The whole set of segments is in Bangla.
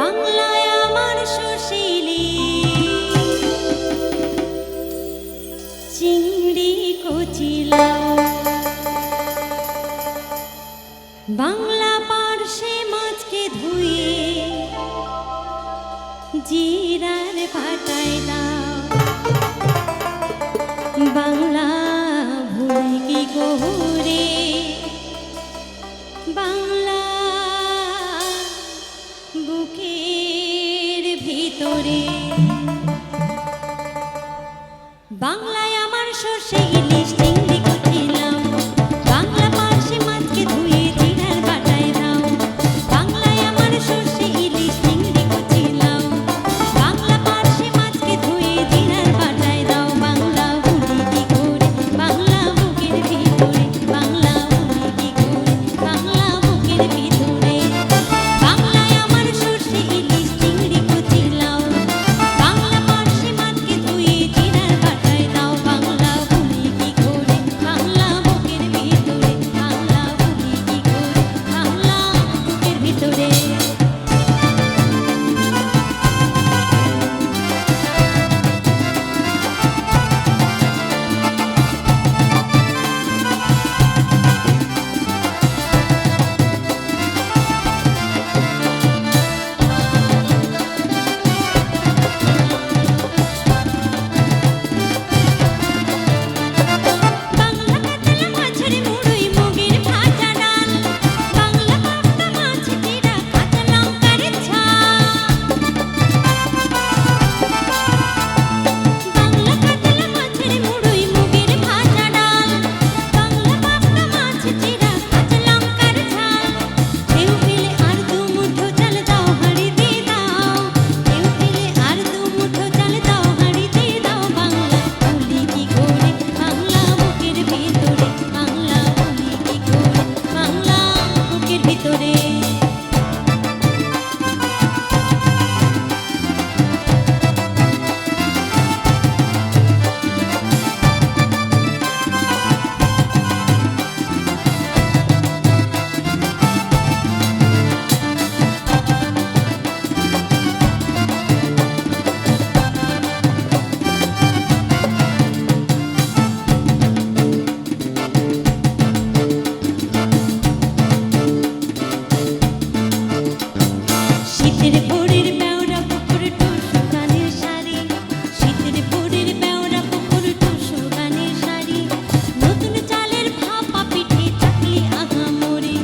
বাংলায় আমার সুশীলী চিংড়ি কচিলা বাংলা পার্শ্বে মাছকে ধুয়ে জিরার পাটায় দাও বাংলা ভুলি কি গহরে বাংলা বুকের ভিতরে বাংলায় আমার সর্ষে ইলিশ চিংড়ি কচিলাম বাংলা পার্শ্বে মাছকে ধুয়ে জিরার বাটায় দাও বাংলায় আমার সর্ষে ইলিশ চিংড়ি কচিলাম বাংলা পার্শ্বে মাছকে ধুয়ে জিরার বাটায় দাও বাংলা ভুলি কি করে বাংলা বুকের ভিতরে বাংলা ভুলি কি করে বাংলা বুকের ভিতরে বাংলায় আমার সর্ষে ইলিশ চিংড়ি কচিলাম বাংলা পার্শ্বে মাছকে ধুয়ে জিরার বাটায় দাও বাংলা ভুলি কি করে বাংলা বুকের ভিতরে বাংলা ভুলি কি করে বাংলা বুকের ভিতরে বাংলা কাতলা মাছের মুড়োই মুগের ভাজা ডাল বাংলা পাবদা মাছ চিড়া কাঁচা লঙ্কার ঝাল বাংলা কাতলা মাছের মুড়োই মুগের ভাজা ডাল বাংলা পাবদা মাছ চিড়া কাঁচা লঙ্কার ঝাল কেউ পেলে আর দু মুঠো চাল দাও হাঁড়িতে দাও কেউ পেলে আর দু মুঠো চাল দাও হাঁড়িতে দাও বাংলা ভুলি কি করে বাংলা বুকের ভিতরে বাংলা ভুলি কি করে বাংলা বুকের ভিতরে শীতের ভোরের বেওড়া পুকুর টুসু গানের শাড়ি শীতের ভোরের বেওড়া পুকুর টুসু গানের শাড়ি নতুন চালের ভাপা পিঠে চাকলি আহামরি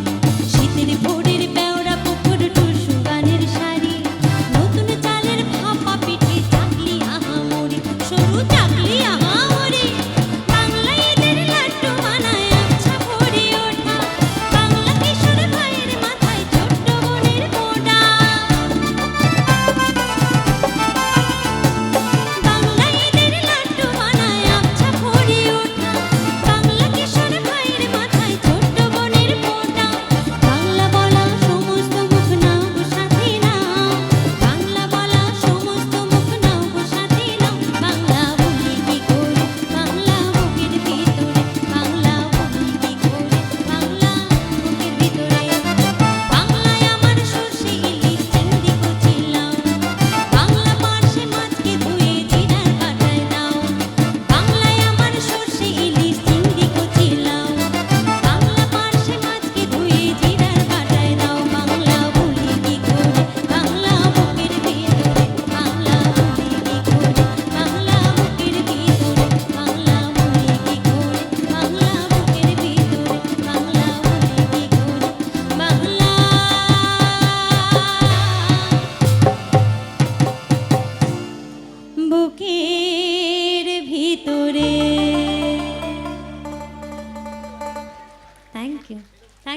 শীতের ভোরের বেওড়া পুকুর টুসু গানের শাড়ি নতুন চালের ভাপা পিঠে চাকলি আহামরি সরু চাকলি আহামরি বাংলা ঈদের লাড্ডু বানায় আচ্ছা ভরে ওঠা বাংলা কিশোর ভাইয়ের মাথায় ছোট্ট বোনের ফোঁটা বাংলা ঈদের লাড্ডু বানায় আচ্ছা ভরে ওঠা বাংলা কিশোর ভাইয়ের মাথায় ছোট্ট বোনের ফোঁটা বাংলা বলা সমস্ত মুখ নাও গো সাথী নাও বাংলা বলা সমস্ত মুখ নাও গো সাথী নাও বাংলা ভুলি কি করে বাংলা বুকের ভিতরে বাংলা ভুলি কি করে বাংলা বুকের ভিতরে বাংলায় আমার সর্ষে ইলিশ চিংড়ি কচিলাম বাংলা পার্শ্বে মাছকে ধুয়ে জিরার বাটায় দাও বাংলায় আমার সর্ষে ইলিশ চিংড়ি কচিলাম বাংলা পার্শ্বে মাছকে ধুয়ে জিরার বাটায় দাও বাংলা ভুলি কি করে বাংলা বুকের ভিতরে বাংলা ভুলি কি করে বাংলা বুকের ভিতরে বাংলা ভুলি কি করে বাংলা বুকের ভিতরে বাংলা ভুলি কি করে বাংলা বুকের ভিতরে